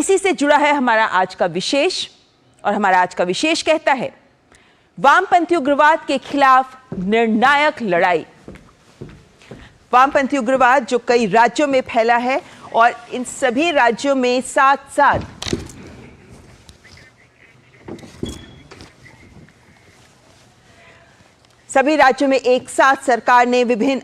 इसी से जुड़ा है हमारा आज का विशेष, और हमारा आज का विशेष कहता है वामपंथी उग्रवाद के खिलाफ निर्णायक लड़ाई। वामपंथी उग्रवाद जो कई राज्यों में फैला है और इन सभी राज्यों में साथ साथ सभी राज्यों में एक साथ सरकार ने विभिन्न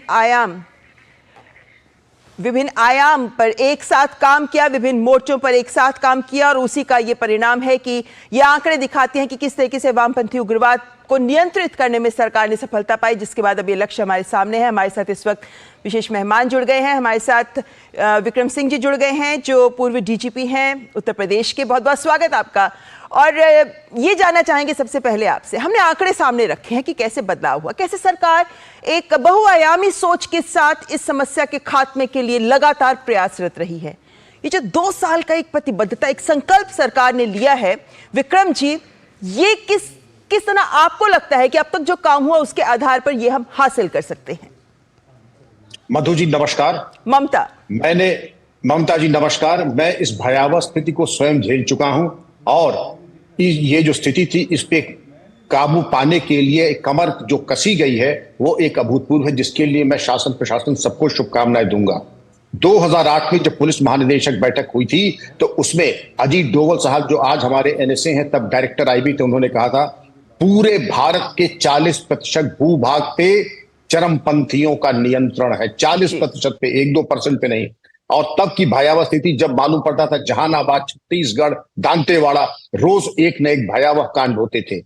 आयाम पर एक साथ काम किया, विभिन्न मोर्चों पर एक साथ काम किया, और उसी का ये परिणाम है कि ये आंकड़े दिखाते हैं कि किस तरीके से वामपंथी उग्रवाद को नियंत्रित करने में सरकार ने सफलता पाई, जिसके बाद अब ये लक्ष्य हमारे सामने है। हमारे साथ इस वक्त विशेष मेहमान जुड़ गए हैं। हमारे साथ विक्रम सिंह जी जुड़ गए हैं जो पूर्व डीजीपी हैं उत्तर प्रदेश के। बहुत बहुत स्वागत आपका। और ये जानना चाहेंगे सबसे पहले आपसे, हमने आंकड़े सामने रखे हैं कि कैसे बदलाव हुआ, कैसे सरकार एक बहुआयामी सोच के साथ इस समस्या के खात्मे के लिए लगातार प्रयासरत रही है। ये जो 2 साल का एक प्रतिबद्धता, एक संकल्प सरकार ने लिया है, विक्रम जी, ये किस तरह आपको लगता है कि अब तक जो काम हुआ उसके आधार पर ये हम हासिल कर सकते हैं? मधु जी नमस्कार। ममता जी नमस्कार। मैं इस भयावह स्थिति को स्वयं झेल चुका हूं और ये जो स्थिति थी इस पे काबू पाने के लिए कमर जो कसी गई है वो एक अभूतपूर्व है, जिसके लिए मैं शासन प्रशासन सबको शुभकामनाएं दूंगा। 2008 में जब पुलिस महानिदेशक बैठक हुई थी तो उसमें अजीत डोवल साहब जो आज हमारे एनएसए हैं, तब डायरेक्टर आईबी थे, उन्होंने कहा था पूरे भारत के 40% भूभाग पे चरमपंथियों का नियंत्रण है। 40% पे, 1-2% पे नहीं। और तब की भयावह स्थिति जब मालूम पड़ता था जहानाबाद, छत्तीसगढ़, दांतेवाड़ा, रोज एक न एक भयावह कांड होते थे।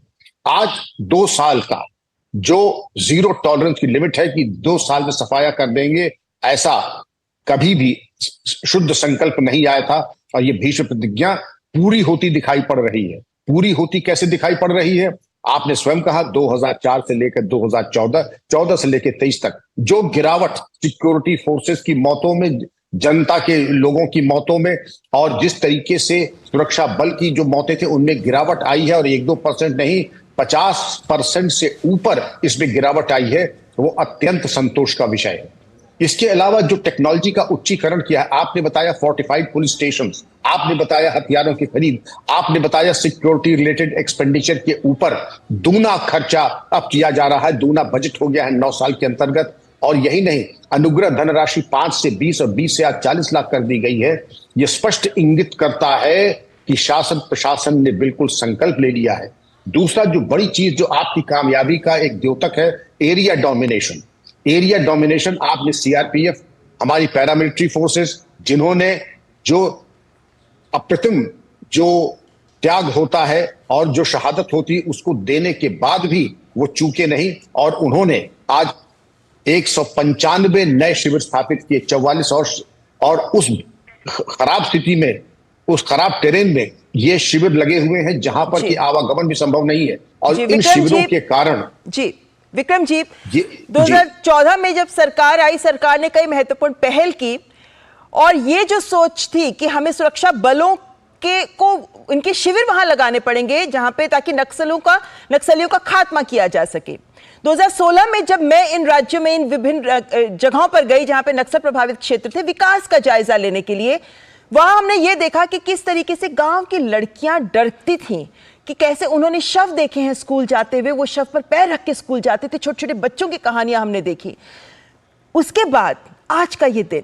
आज 2 साल का जो 0 टॉलरेंस की लिमिट है कि 2 साल में सफाया कर देंगे, ऐसा कभी भी शुद्ध संकल्प नहीं आया था और ये भीष्म प्रतिज्ञा पूरी होती दिखाई पड़ रही है। पूरी होती कैसे दिखाई पड़ रही है? आपने स्वयं कहा 2004 से लेकर 2014, 14 से लेकर 23 तक जो गिरावट सिक्योरिटी फोर्सेस की मौतों में, जनता के लोगों की मौतों में, और जिस तरीके से सुरक्षा बल की जो मौतें थे उनमें गिरावट आई है, और 1-2% नहीं 50% से ऊपर इसमें गिरावट आई है, वो अत्यंत संतोष का विषय है। इसके अलावा जो टेक्नोलॉजी का उच्चीकरण किया है, आपने बताया फोर्टिफाइड पुलिस स्टेशन, आपने बताया हथियारों की खरीद, आपने बताया सिक्योरिटी रिलेटेड एक्सपेंडिचर के ऊपर दूना खर्चा अब किया जा रहा है, दूना बजट हो गया है 9 साल के अंतर्गत। और यही नहीं, अनुग्रह धनराशि 5 से 20 और 20 से आज 40 लाख कर दी गई है। यह स्पष्ट इंगित करता है कि शासन प्रशासन ने बिल्कुल संकल्प ले लिया है। दूसरा जो बड़ी चीज जो आपकी कामयाबी का एक द्योतक है, एरिया डोमिनेशन। एरिया डोमिनेशन आपने सीआरपीएफ, हमारी पैरामिलिट्री फोर्सेस, जिन्होंने जो अप्रतिम जो त्याग होता है और जो शहादत होती है उसको देने के बाद भी वो चूके नहीं, और उन्होंने आज 195 नए शिविर स्थापित किए, 44 और उस खराब स्थिति में, उस खराब टेरेन में ये शिविर लगे हुए हैं जहां पर कि आवागमन भी संभव नहीं है। और इन शिविरों के कारण विक्रम जी 2014 में जब सरकार आई, सरकार ने कई महत्वपूर्ण पहल की, और ये जो सोच थी कि हमें सुरक्षा बलों को उनके शिविर वहां लगाने पड़ेंगे जहां पे, ताकि नक्सलियों का खात्मा किया जा सके। 2016 में जब मैं इन राज्यों में, इन विभिन्न जगहों पर गई जहां पे नक्सल प्रभावित क्षेत्र थे, विकास का जायजा लेने के लिए, वहां हमने ये देखा कि किस तरीके से गांव की लड़कियां डरती थीं, कि कैसे उन्होंने शव देखे हैं स्कूल जाते हुए, वो शव पर पैर रख के स्कूल जाते थे। छोटे छोटे बच्चों की कहानियां हमने देखी। उसके बाद आज का ये दिन,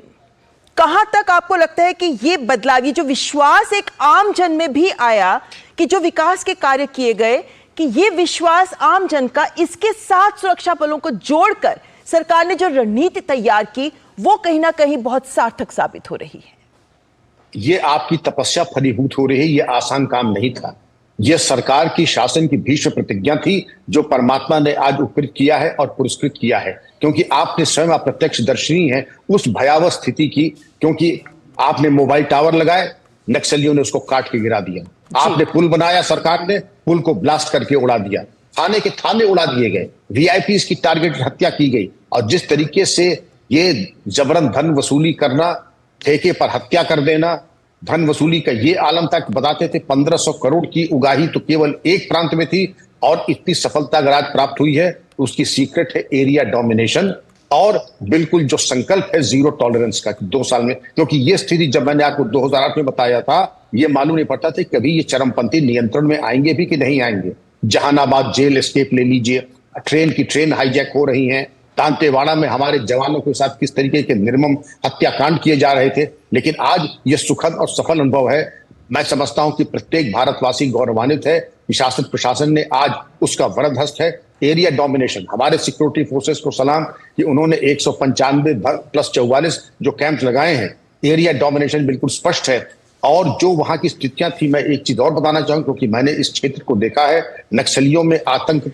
कहां तक आपको लगता है कि ये बदलाव, ये जो विश्वास एक आम जन में भी आया कि जो विकास के कार्य किए गए, कि ये विश्वास आम जन का, इसके साथ सुरक्षा बलों को जोड़कर सरकार ने जो रणनीति तैयार की, वो कहीं ना कहीं बहुत सार्थक साबित हो रही है? ये आपकी तपस्या फलीभूत हो रही है। ये आसान काम नहीं था। यह सरकार की, शासन की भीष्म प्रतिज्ञा थी जो परमात्मा ने आज उपकृत किया है और पुरस्कृत किया है, क्योंकि आपने स्वयं अप्रत्यक्षदर्शी हैं उस भयावह स्थिति की। क्योंकि आपने मोबाइल टावर लगाए, नक्सलियों ने उसको काट के गिरा दिया। आपने पुल बनाया, सरकार ने पुल को ब्लास्ट करके उड़ा दिया। थाने के थाने उड़ा दिए गए, वीआईपीज की टारगेट हत्या की गई। और जिस तरीके से ये जबरन धन वसूली करना, ठेके पर हत्या कर देना, धन वसूली का ये आलम तक बताते थे। 1500 करोड़ की उगाही तो केवल एक प्रांत में थी, और इतनी सफलता अगर आज प्राप्त हुई है तो उसकी सीक्रेट है एरिया डोमिनेशन। और बिल्कुल जो संकल्प है 0 टॉलरेंस का 2 साल में, क्योंकि ये स्थिति जब मैंने आपको 2008 में बताया था ये मालूम नहीं पड़ता था कभी ये चरमपंथी नियंत्रण में आएंगे भी कि नहीं आएंगे। जहानाबाद जेल एस्केप ले लीजिए, ट्रेन हाईजैक हो रही हैं, दांतेवाड़ा में हमारे जवानों के साथ किस तरीके के निर्मम हत्याकांड किए जा रहे थे। लेकिन आज ये सुखद और सफल अनुभव है। मैं समझता हूं कि प्रत्येक भारतवासी गौरवान्वित है कि शासन प्रशासन ने आज उसका वरद हस्त है। एरिया डोमिनेशन, हमारे सिक्योरिटी फोर्सेस को सलाम कि उन्होंने 195 प्लस 44 जो कैंप लगाए हैं। एरिया डोमिनेशन बिल्कुल स्पष्ट है। और जो वहां की स्थितियां थी, मैं एक चीज और बताना चाहूंगा, क्योंकि मैंने इस क्षेत्र को देखा है। नक्सलियों में आतंक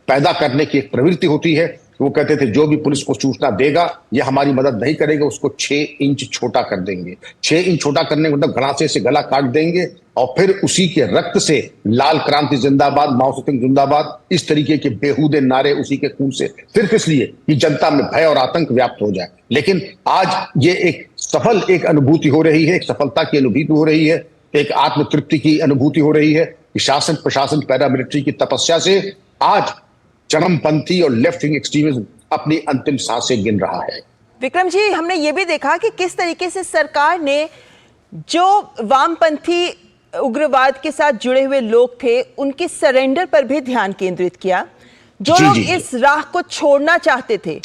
पैदा करने की एक प्रवृत्ति होती है। वो कहते थे जो भी पुलिस को सूचना देगा ये हमारी मदद नहीं करेगा, उसको 6 इंच छोटा कर देंगे। 6 इंच छोटा करने का मतलब घड़ासे से गला काट देंगे और फिर उसी के रक्त से लाल क्रांति जिंदाबाद, माओ सेतुंग जिंदाबाद, इस तरीके के बेहूदे नारे उसी के खून से, सिर्फ इसलिए कि जनता में भय और आतंक व्याप्त हो जाए। लेकिन आज ये एक सफल एक अनुभूति हो रही है, एक सफलता की अनुभूति हो रही है, एक आत्मतृप्ति की अनुभूति हो रही है कि शासन प्रशासन पैरामिलिट्री की तपस्या से आज चरमपंथी और लेफ्ट विंग एक्सट्रीमिज्म अपनी अंतिम सांसें गिन रहा है। विक्रम जी, हमने ये भी देखा कि किस तरीके से सरकार ने जो वामपंथी उग्रवाद के साथ जुड़े हुए लोग थे उनके सरेंडर पर भी ध्यान केंद्रित किया। जो लोग इस राह को छोड़ना चाहते थे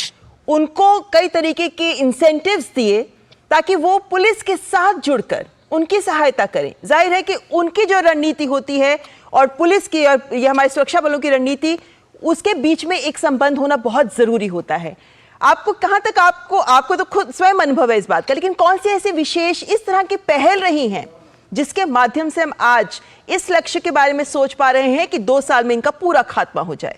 उनको कई तरीके के इंसेंटिव्स दिए ताकि वो पुलिस के साथ जुड़कर उनकी सहायता करें। जाहिर है कि उनकी जो रणनीति होती है और पुलिस की और ये हमारे सुरक्षा बलों की रणनीति, उसके बीच में एक संबंध होना बहुत जरूरी होता है। आपको कहां तक आपको तो खुद स्वयं अनुभव है इस बात का, लेकिन कौन सी ऐसे विशेष इस तरह की पहल रही हैं जिसके माध्यम से हम आज इस लक्ष्य के बारे में सोच पा रहे हैं कि 2 साल में इनका पूरा खात्मा हो जाए?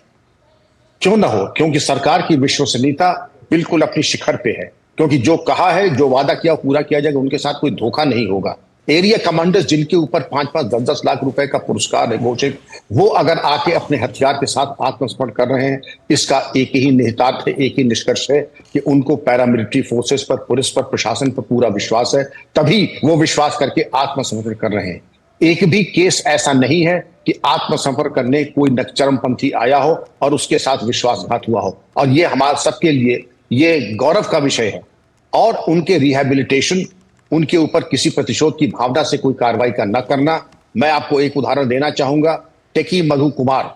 क्यों ना हो, क्योंकि सरकार की विश्वसनीयता बिल्कुल अपनी शिखर पे है। क्योंकि जो कहा है, जो वादा किया पूरा किया जाएगा, उनके साथ कोई धोखा नहीं होगा। एरिया कमांडर्स जिनके ऊपर 5-5, 10-10 लाख रुपए का पुरस्कार है घोषित, वो अगर आके अपने हथियार के साथ आत्मसमर्पण कर रहे हैं, इसका एक ही निहितार्थ है, एक ही निष्कर्ष है कि उनको पैरामिलिट्री फोर्सेस पर, पुलिस पर, प्रशासन पर पूरा विश्वास है। तभी वो विश्वास करके आत्मसमर्पण कर रहे हैं। एक भी केस ऐसा नहीं है कि आत्मसमर्पण करने कोई चरमपंथी आया हो और उसके साथ विश्वासघात हुआ हो। और ये हमारे सबके लिए ये गौरव का विषय है। और उनके रिहैबिलिटेशन, उनके ऊपर किसी प्रतिशोध की भावना से कोई कार्रवाई का न करना। मैं आपको एक उदाहरण देना चाहूंगा। टेकी मधु कुमार,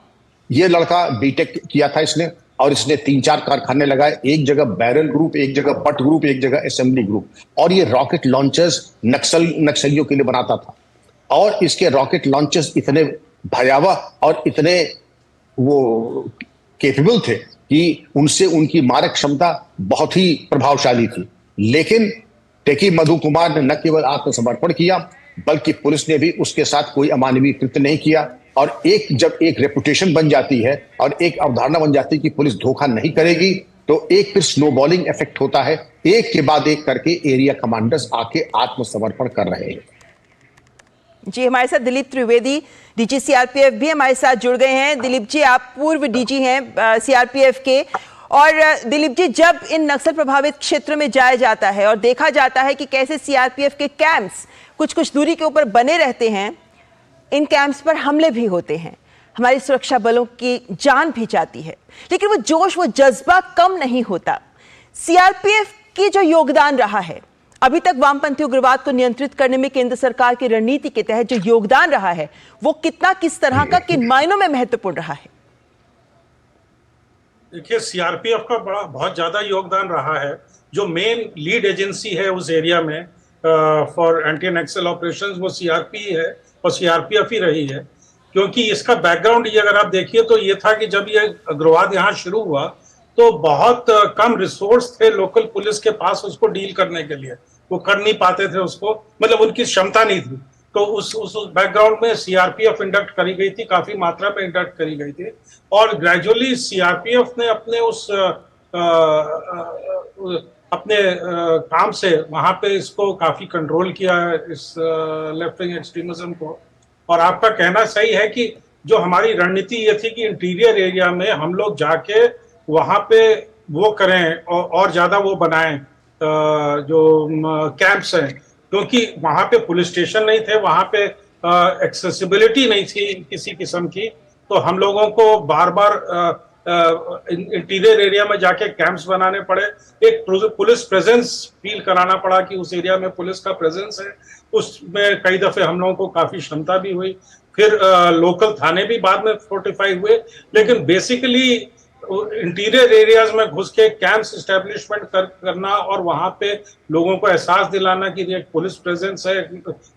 ये लड़का बीटेक किया था इसने, और इसने 3-4 कारखाने लगाए। एक जगह बैरल ग्रुप, एक जगह बट ग्रुप, एक जगह असेंबली ग्रुप। और ये रॉकेट लॉन्चर्स नक्सलियों के लिए बनाता था। और इसके रॉकेट लॉन्चर्स इतने भयावह और इतने वो केपेबल थे कि उनसे उनकी मारक क्षमता बहुत ही प्रभावशाली थी। लेकिन टेकी मधु कुमार ने न केवल आत्मसमर्पण किया, बल्कि पुलिस ने भी उसके साथ कोई अमानवीय कृत्य नहीं किया। और जब एक रेपुटेशन बन जाती है और एक अवधारणा बन जाती है कि पुलिस धोखा नहीं करेगी, तो एक फिर स्नोबॉलिंग इफेक्ट होता है। एक के बाद एक करके एरिया कमांडर्स आके आत्मसमर्पण कर रहे हैं। जी, हमारे साथ दिलीप त्रिवेदी, डीजी सीआरपीएफ भी हमारे साथ जुड़ गए हैं। दिलीप जी, आप पूर्व डीजी हैं सीआरपीएफ के। और दिलीप जी, जब इन नक्सल प्रभावित क्षेत्र में जाया जाता है और देखा जाता है कि कैसे सीआरपीएफ के कैंप्स कुछ दूरी के ऊपर बने रहते हैं, इन कैंप्स पर हमले भी होते हैं, हमारी सुरक्षा बलों की जान भी जाती है, लेकिन वो जोश, वो जज्बा कम नहीं होता। सीआरपीएफ की जो योगदान रहा है अभी तक वामपंथी उग्रवाद को नियंत्रित करने में केंद्र सरकार की रणनीति के तहत जो योगदान रहा है, वो कितना, किस तरह का, किन मायनों में महत्वपूर्ण रहा है? देखिए, सीआरपीएफ का बहुत ज्यादा योगदान रहा है। जो मेन लीड एजेंसी है उस एरिया में फॉर एंटी नक्सल ऑपरेशंस, वो सीआरपी है और सीआरपीएफ ही रही है। क्योंकि इसका बैकग्राउंड ये अगर आप देखिए तो ये था कि जब ये उग्रवाद यहाँ शुरू हुआ तो बहुत कम रिसोर्स थे लोकल पुलिस के पास उसको डील करने के लिए। वो कर नहीं पाते थे उसको, मतलब उनकी क्षमता नहीं थी। तो उस बैकग्राउंड में सीआरपीएफ इंडक्ट करी गई थी, काफी मात्रा में इंडक्ट करी गई थी। और ग्रेजुअली सीआरपीएफ ने अपने अपने काम से वहां पे इसको काफी कंट्रोल किया है, इस लेफ्ट विंग एक्सट्रीमिज्म को। और आपका कहना सही है कि जो हमारी रणनीति ये थी कि इंटीरियर एरिया में हम लोग जाके वहां पे वो करें और ज्यादा वो बनाएं जो कैंप्स हैं, क्योंकि वहां पे पुलिस स्टेशन नहीं थे, वहां पे एक्सेसिबिलिटी नहीं थी किसी किस्म की। तो हम लोगों को बार बार इंटीरियर एरिया में जाके कैंप्स बनाने पड़े, एक पुलिस प्रेजेंस फील कराना पड़ा कि उस एरिया में पुलिस का प्रेजेंस है। उसमें कई दफे हम लोगों को काफी क्षमता भी हुई। फिर लोकल थाने भी बाद में फोर्टिफाई हुए, लेकिन बेसिकली इंटीरियर एरियाज में घुस के कैंप्स एस्टेब्लिशमेंट करना और वहां पे लोगों को एहसास दिलाना कि एक पुलिस प्रेजेंस है,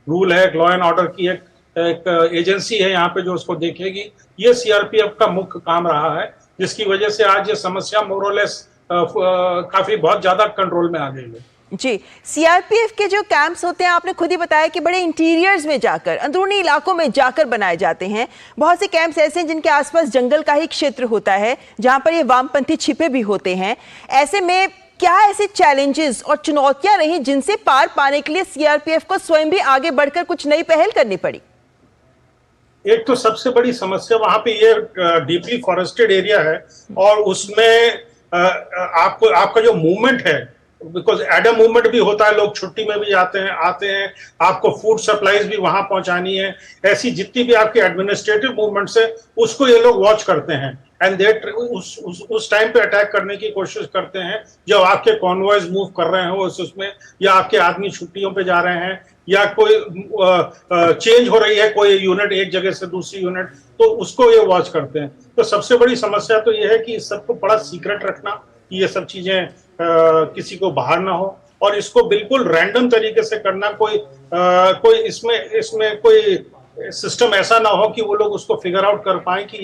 रूल है, लॉ एंड ऑर्डर की एक एजेंसी है यहाँ पे जो उसको देखेगी, ये सीआरपीएफ का मुख्य काम रहा है, जिसकी वजह से आज ये समस्या मोरलेस काफी बहुत ज्यादा कंट्रोल में आ गई है। जी, सीआरपीएफ के जो कैंप्स होते हैं, आपने खुद ही बताया कि बड़े इंटीरियर्स में जाकर, अंदरूनी इलाकों में जाकर बनाए जाते हैं। बहुत से कैंप्स ऐसे हैं जिनके आसपास जंगल का ही क्षेत्र होता है, जहां पर ये वामपंथी छिपे भी होते हैं। ऐसे में क्या ऐसे चैलेंजेस और चुनौतियां रही जिनसे पार पाने के लिए सीआरपीएफ को स्वयं भी आगे बढ़कर कुछ नई पहल करनी पड़ी? एक तो सबसे बड़ी समस्या वहां पे ये डीपली फॉरेस्टेड एरिया है और उसमें आपका जो मूवमेंट है, बिकॉज एडम मूवमेंट भी होता है, लोग छुट्टी में भी आते हैं, आपको फूड सप्लाईज भी वहां पहुंचानी है, ऐसी जितनी भी आपकी एडमिनिस्ट्रेटिव मूवमेंट्स है उसको ये लोग वॉच करते हैं एंड दे उस टाइम पे अटैक करने की कोशिश करते हैं जब आपके कॉन्वॉयज मूव कर रहे हैं उसमें, या आपके आदमी छुट्टियों पे जा रहे हैं, या कोई चेंज हो रही है कोई यूनिट एक जगह से दूसरी यूनिट, तो उसको ये वॉच करते हैं। तो सबसे बड़ी समस्या तो ये है कि इस सबको बड़ा सीक्रेट रखना, कि ये सब चीजें किसी को बाहर ना हो, और इसको बिल्कुल रैंडम तरीके से करना, कोई इसमें कोई सिस्टम ऐसा ना हो कि वो लोग उसको फिगर आउट कर पाए कि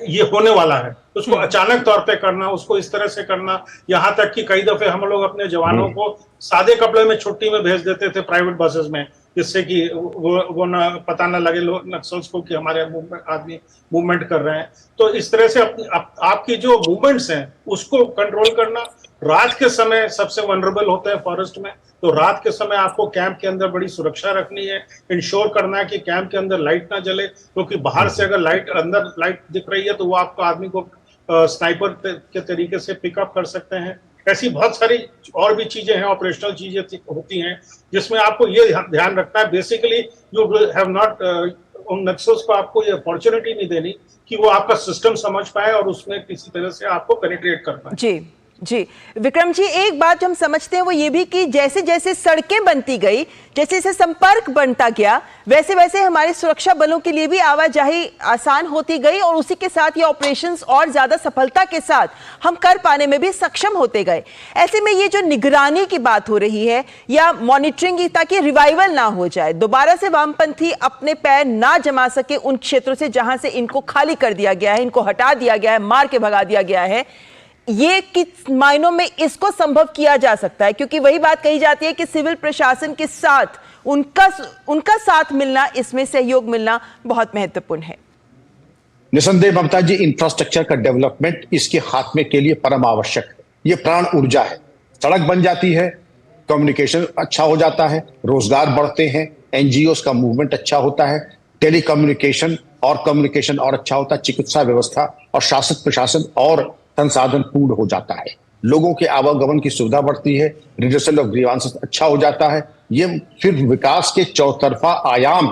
ये होने वाला है। उसको अचानक तौर पे करना, उसको इस तरह से करना, यहाँ तक कि कई दफे हम लोग अपने जवानों को सादे कपड़े में छुट्टी में भेज देते थे प्राइवेट बसेस में, जिससे कि वो ना पता ना लगे नक्सल्स को कि हमारे आदमी मूवमेंट कर रहे हैं। तो इस तरह से आपकी जो मूवमेंट्स हैं उसको कंट्रोल करना। रात के समय सबसे वनरेबल होते हैं फॉरेस्ट में, तो रात के समय आपको कैंप के अंदर बड़ी सुरक्षा रखनी है, इंश्योर करना है कि कैंप के अंदर लाइट ना जले, क्योंकि बाहर से अगर अंदर लाइट दिख रही है तो वो आपको आदमी को स्नाइपर के तरीके से पिकअप कर सकते हैं। ऐसी बहुत सारी और भी चीजें हैं, ऑपरेशनल चीजें होती हैं जिसमें आपको ये ध्यान रखना है। बेसिकली यू हैव नॉट उन नक्सल्स को आपको ये अपॉर्चुनिटी नहीं देनी कि वो आपका सिस्टम समझ पाए और उसमें किसी तरह से आपको पेनिट्रेट कर पाए। जी जी, विक्रम जी, एक बात जो हम समझते हैं वो ये भी कि जैसे जैसे सड़कें बनती गई, जैसे जैसे संपर्क बनता गया, वैसे वैसे हमारे सुरक्षा बलों के लिए भी आवाजाही आसान होती गई और उसी के साथ ये ऑपरेशंस और ज्यादा सफलता के साथ हम कर पाने में भी सक्षम होते गए। ऐसे में ये जो निगरानी की बात हो रही है या मॉनिटरिंग की, ताकि रिवाइवल ना हो जाए, दोबारा से वामपंथी अपने पैर ना जमा सके उन क्षेत्रों से जहां से इनको खाली कर दिया गया है, इनको हटा दिया गया है, मार के भगा दिया गया है, ये किस मायनों में इसको संभव किया जा सकता है? क्योंकि वही बात कही जाती है कि सिविल प्रशासन के साथ उनका साथ मिलना, इसमें सहयोग मिलना बहुत महत्वपूर्ण है। निसंदेह ममता जी, इंफ्रास्ट्रक्चर का डेवलपमेंट इसके खात्मे के लिए परम आवश्यक है। ये प्राण ऊर्जा है। सड़क बन जाती है, कम्युनिकेशन अच्छा हो जाता है, रोजगार बढ़ते हैं, एनजीओस का मूवमेंट अच्छा होता है, टेली कम्युनिकेशन और अच्छा होता है, चिकित्सा व्यवस्था और शासन प्रशासन और संसाधन पूर्ण हो जाता है, लोगों के आवागमन की सुविधा बढ़ती है, रिड्रेसल ऑफ ग्रीवांसेस अच्छा हो जाता है। ये फिर विकास के चौतरफा आयाम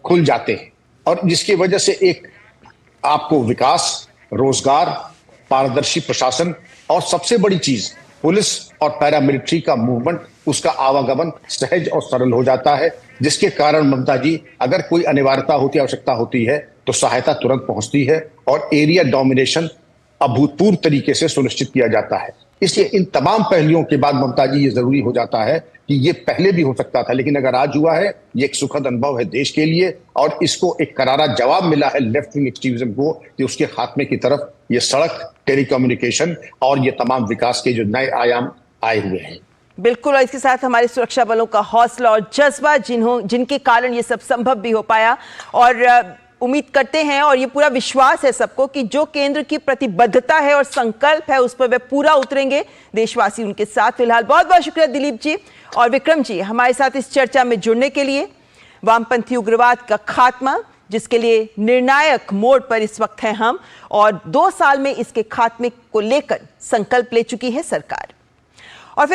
खुल जाते हैं और जिसकी वजह से एक आपको विकास, रोजगार, पारदर्शी प्रशासन और सबसे बड़ी चीज पुलिस और पैरामिलिट्री का मूवमेंट, उसका आवागमन सहज और सरल हो जाता है, जिसके कारण ममता जी अगर कोई अनिवार्यता होती, आवश्यकता होती है तो सहायता तुरंत पहुंचती है और एरिया डोमिनेशन अभूतपूर्व तरीके से सुनिश्चित किया जाता है। इसलिए इन तमाम पहलुओं के बाद ममता जी ये जरूरी हो जाता है कि ये पहले भी हो सकता था, लेकिन अगर आज हुआ है, ये एक सुखद अनुभव है देश के लिए और इसको एक करारा जवाब मिला है लेफ्ट विंग एक्सट्रीमिज्म को कि उसके खात्मे की तरफ ये सड़क, टेलीकम्युनिकेशन और ये तमाम विकास के जो नए आयाम आए हुए हैं। बिल्कुल, और इसके साथ हमारे सुरक्षा बलों का हौसला और जज्बा जिनके कारण ये सब संभव भी हो पाया, और उम्मीद करते हैं और ये पूरा विश्वास है सबको कि जो केंद्र की प्रतिबद्धता है और संकल्प है उस पर वे पूरा उतरेंगे। देशवासी उनके साथ। फिलहाल बहुत बहुत शुक्रिया दिलीप जी और विक्रम जी हमारे साथ इस चर्चा में जुड़ने के लिए। वामपंथी उग्रवाद का खात्मा, जिसके लिए निर्णायक मोड़ पर इस वक्त हैं हम, और 2 साल में इसके खात्मे को लेकर संकल्प ले चुकी है सरकार।